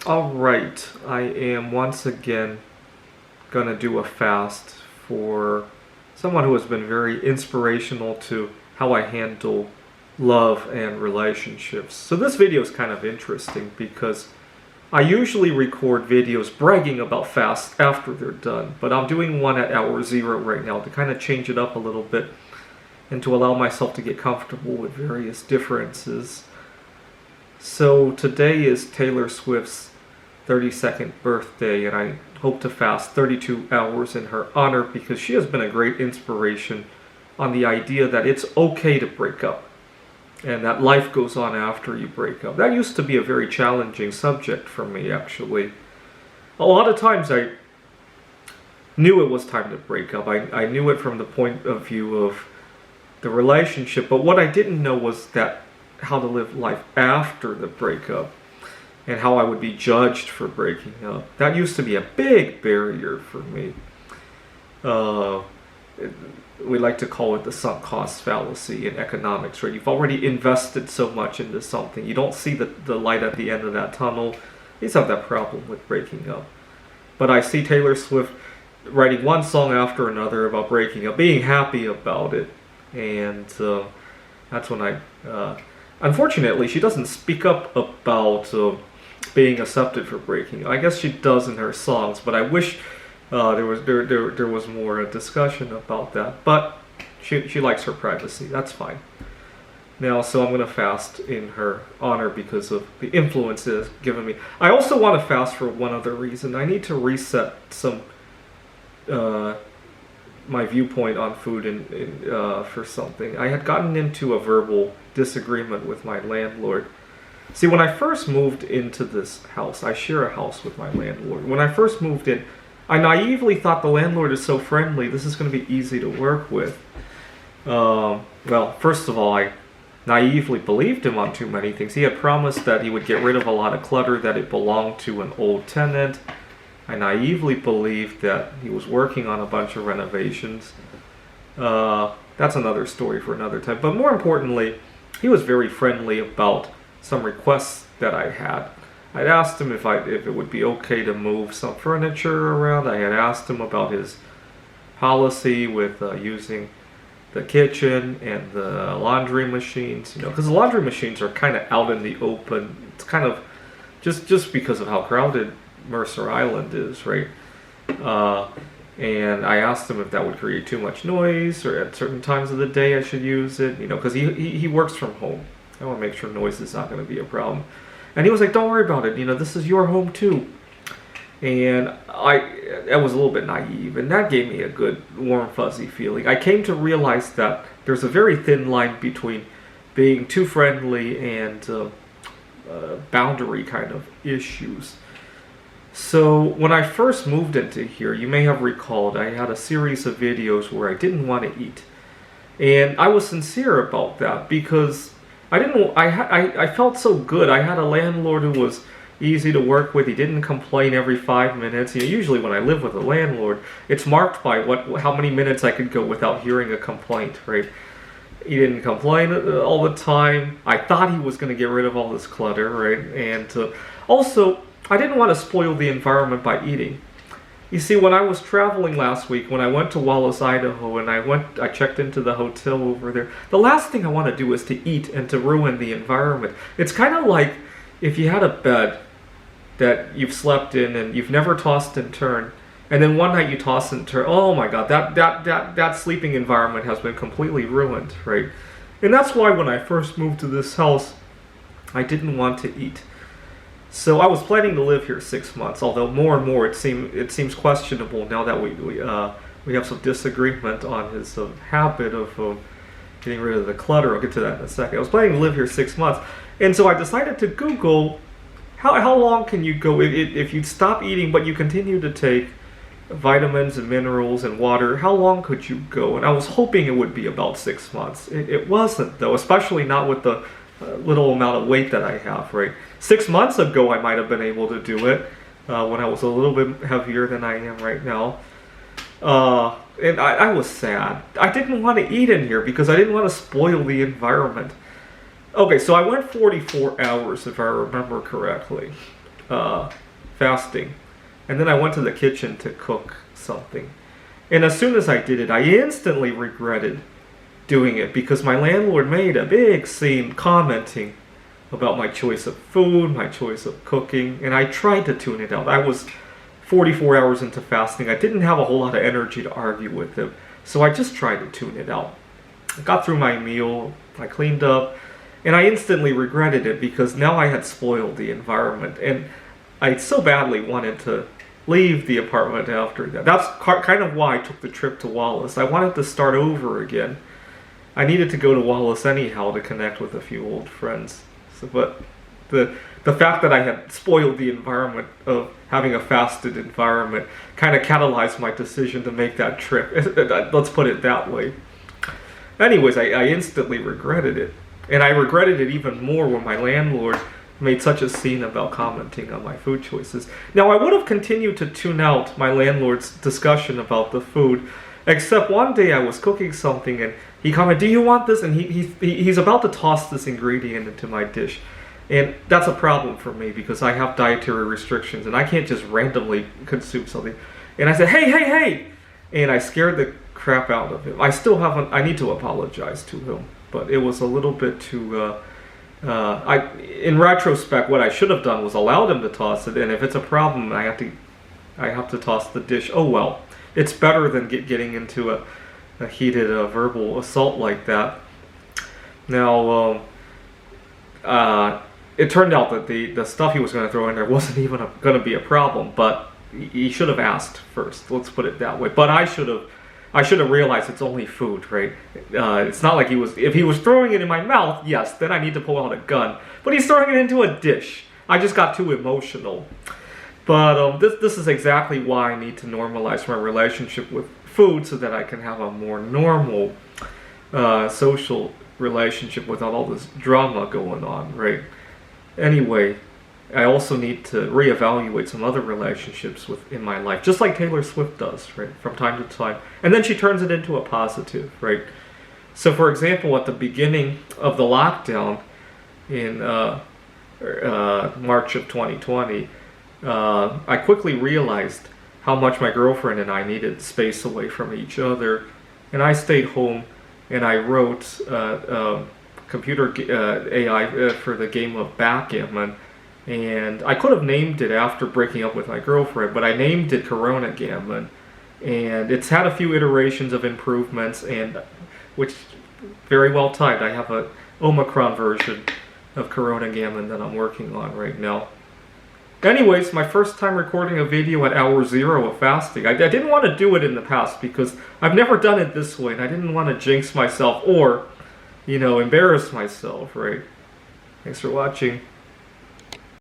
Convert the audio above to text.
Alright, I am once again gonna do a fast for someone who has been very inspirational to how I handle love and relationships. So this video is kind of interesting because I usually record videos bragging about fasts after they're done, but I'm doing one at hour 0 right now to kind of change it up a little bit and to allow myself to get comfortable with various differences. So today is Taylor Swift's 32nd birthday, and I hope to fast 32 hours in her honor because she has been a great inspiration on the idea that it's okay to break up and that life goes on after you break up. That used to be a very challenging subject for me, actually. A lot of times I knew it was time to break up. I knew it from the point of view of the relationship, but what I didn't know was that how to live life after the breakup and how I would be judged for breaking up. That used to be a big barrier for me. We like to call it the sunk cost fallacy in economics, right? You've already invested so much into something. You don't see the light at the end of that tunnel. I used to have that problem with breaking up. But I see Taylor Swift writing one song after another about breaking up, being happy about it. And that's when I... unfortunately, she doesn't speak up about being accepted for breaking up. I guess she does in her songs, but I wish there was more discussion about that. But she likes her privacy. That's fine. Now, so I'm going to fast in her honor because of the influence it has given me. I also want to fast for one other reason. I need to reset some my viewpoint on food for something. I had gotten into a verbal disagreement with my landlord. See, when I first moved into this house, I share a house with my landlord. When I first moved in, I naively thought the landlord is so friendly, this is going to be easy to work with. Well, first of all, I naively believed him on too many things. He had promised that he would get rid of a lot of clutter, that it belonged to an old tenant. I naively believed that he was working on a bunch of renovations. That's another story for another time. But more importantly, he was very friendly about some requests that I had. I'd asked him if it would be okay to move some furniture around. I had asked him about his policy with using the kitchen and the laundry machines. Because the laundry machines are kind of out in the open. It's kind of just because of how crowded Mercer Island is, right? And I asked him if that would create too much noise, or at certain times of the day I should use it, because he works from home. I want to make sure noise is not going to be a problem. And he was like, don't worry about it, this is your home too. And I was a little bit naive, and that gave me a good warm fuzzy feeling. I came to realize that there's a very thin line between being too friendly and boundary kind of issues. So when I first moved into here, you may have recalled I had a series of videos where I didn't want to eat. And I was sincere about that because I felt so good. I had a landlord who was easy to work with. He didn't complain every 5 minutes. Usually when I live with a landlord, it's marked by how many minutes I could go without hearing a complaint, right? He didn't complain all the time. I thought he was going to get rid of all this clutter, right? And also, I didn't want to spoil the environment by eating. You see, when I was traveling last week, when I went to Wallace, Idaho, and I checked into the hotel over there, the last thing I want to do is to eat and to ruin the environment. It's kind of like if you had a bed that you've slept in and you've never tossed and turned, and then one night you toss and turn. Oh my God, that sleeping environment has been completely ruined, right? And that's why when I first moved to this house, I didn't want to eat. So I was planning to live here 6 months, although more and more it seems questionable now that we have some disagreement on his habit of getting rid of the clutter. I'll get to that in a second. I was planning to live here 6 months, and so I decided to Google how long can you go if you stop eating but you continue to take vitamins and minerals and water. How long could you go? And I was hoping it would be about 6 months. It wasn't, though, especially not with the little amount of weight that I have, right? 6 months ago, I might have been able to do it when I was a little bit heavier than I am right now. And I was sad. I didn't want to eat in here because I didn't want to spoil the environment. Okay, so I went 44 hours, if I remember correctly. uh, fasting. And then I went to the kitchen to cook something. And as soon as I did it, I instantly regretted doing it because my landlord made a big scene commenting about my choice of food, my choice of cooking, and I tried to tune it out. I was 44 hours into fasting. I didn't have a whole lot of energy to argue with him, so I just tried to tune it out. I got through my meal, I cleaned up, and I instantly regretted it because now I had spoiled the environment, and I so badly wanted to leave the apartment after that. That's kind of why I took the trip to Wallace. I wanted to start over again. I needed to go to Wallace anyhow to connect with a few old friends. So, but the fact that I had spoiled the environment of having a fasted environment kind of catalyzed my decision to make that trip. Let's put it that way. Anyways, I instantly regretted it. And I regretted it even more when my landlord made such a scene about commenting on my food choices. Now, I would have continued to tune out my landlord's discussion about the food, except one day I was cooking something and he commented, "Do you want this?" And he's about to toss this ingredient into my dish. And that's a problem for me because I have dietary restrictions and I can't just randomly consume something. And I said, "Hey!" And I scared the crap out of him. I need to apologize to him, but it was a little bit too, in retrospect, what I should have done was allowed him to toss it, and if it's a problem, I have to toss the dish. Oh well, it's better than getting into a heated verbal assault like that. Now, it turned out that the stuff he was going to throw in there wasn't even going to be a problem, but he should have asked first. Let's put it that way. But I should have realized it's only food, right? It's not like if he was throwing it in my mouth, yes, then I need to pull out a gun. But he's throwing it into a dish. I just got too emotional. But this is exactly why I need to normalize my relationship with food so that I can have a more normal social relationship without all this drama going on, right? Anyway, I also need to reevaluate some other relationships in my life, just like Taylor Swift does, right, from time to time. And then she turns it into a positive, right? So, for example, at the beginning of the lockdown in March of 2020, I quickly realized how much my girlfriend and I needed space away from each other. And I stayed home and I wrote computer AI for the game of backgammon. And I could have named it after breaking up with my girlfriend, but I named it Corona Gammon. And it's had a few iterations of improvements, and which very well timed. I have a Omicron version of Corona Gammon that I'm working on right now. Anyways, my first time recording a video at hour 0 of fasting. I didn't want to do it in the past because I've never done it this way, and I didn't want to jinx myself or, embarrass myself, right? Thanks for watching.